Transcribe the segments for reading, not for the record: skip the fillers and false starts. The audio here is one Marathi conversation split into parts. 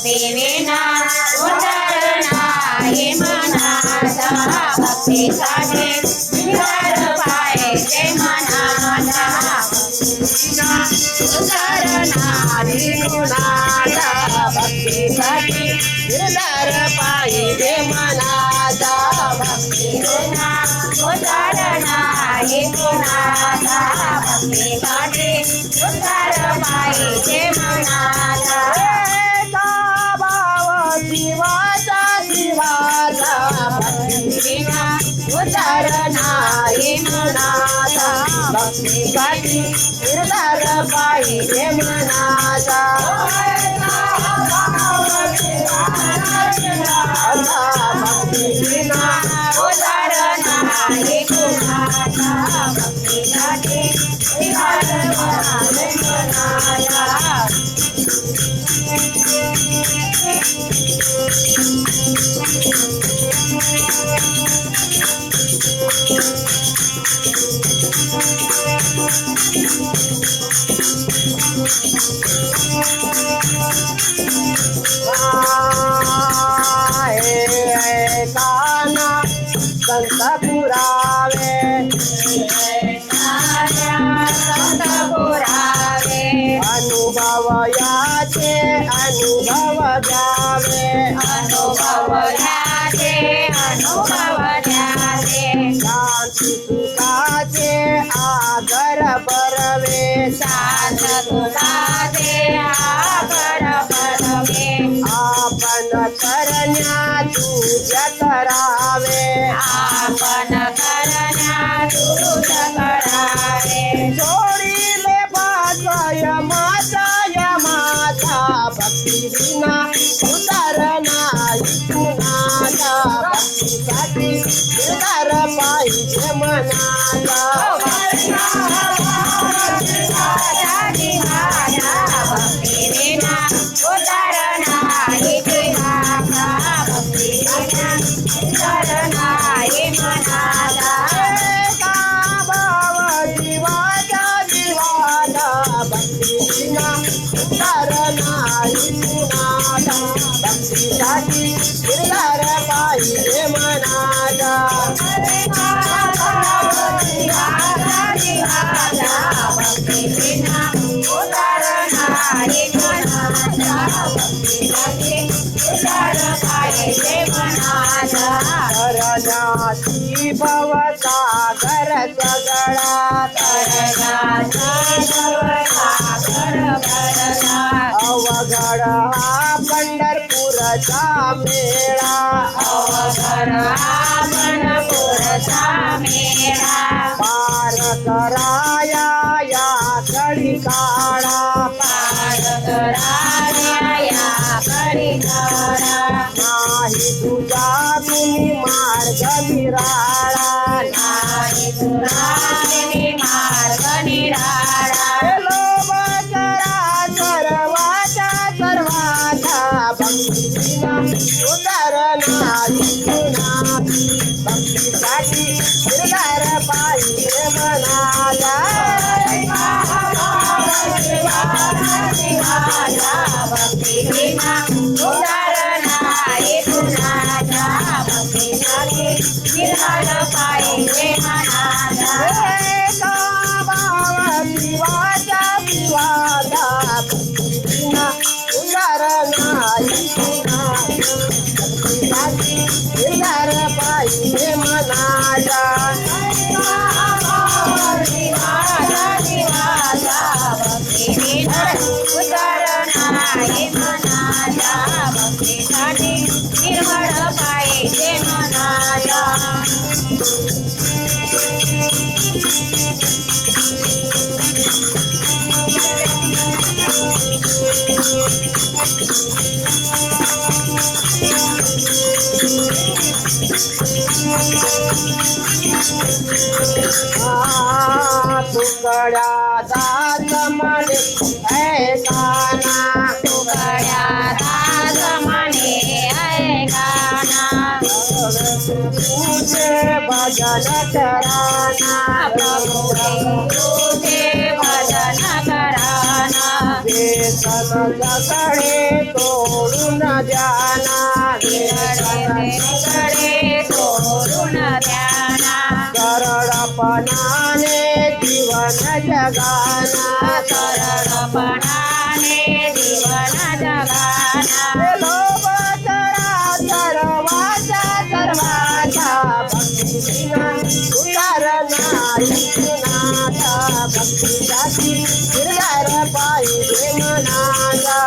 भक्ती विना उतरना हे मनाचा भक्तीसाठी विहार पाहिजे मनाचा उतरना निर्गुणाचा भक्तीसाठी विहार पाहिजे मनाचा भक्ती विना उतरना हे गुणाचा भक्तीसाठी उद्धार पाहिजे मनाचा शिवाचा शिवाचा भक्तीविना उद्धार नाही मनाचा भक्तीसाठी उद्धार पाहिजे मनाचा भक्तीविना उद्धार नाही गुणाचा भक्तीसाठी उद्धार पाहिजे मनाचा संत पुरावे अनुभव याचे अनुभव द्यावे शांती सुखाचे आगर बरवे आपण करण्या तुझ्या करावे जोडीले पाचय माता भक्ती विना उतार नाही कुणाचा भक्तीसाठी उतार पाहिजे मनाला भक्ती विना उतार नाही कुणाचा भक्तीसाठी उतार नाही मनाला भक्तीसाठी उद्धार पाहिजे मनाचा भक्तीविना उद्धार नाही मनाचा भक्तीसाठी उद्धार पाहिजे मनाचा करण्याची भवसागर सगळा अवघड हा पंढरपूरचा मेळा पार कराया या कळी काळा नाही तुझा तुम्ही मार्ग निराळा भक्तीविना उद्धार नाही भक्तीसाठी उद्धार पाहिजे मनाला भक्तीविना उद्धार नाही कुणाचा भक्तीसाठी उद्धार पाहिजे मनाला शिवाचा शिवाचा भक्तीविना उद्धार नाही भक्तीसाठी उद्धार पाहिजे मनाला भक्तीविना उद्धार नाही मनाला भक्तीसाठी निर्मळ पाहिजे मनाला तुकड्या दात म्हणे ऐकाना तुझे भजन कराना व्यसन जगडे तोडून जाना कडे तोरून ध्याना सरळपणाने जीवन जगाना सरळपणाने जीवन जगाना लोभ चराचर वाचा सर्वाचा भक्तीविना उतार नाही कुणाचा भक्तीसाठी फिरणार पाहिजे मनाला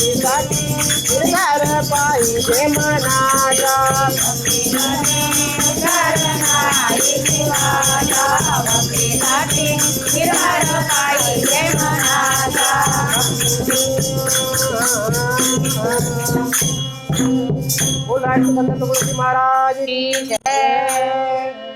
भक्तीसाठी फिरणार पाहिजे मनाला बोला महाराज जय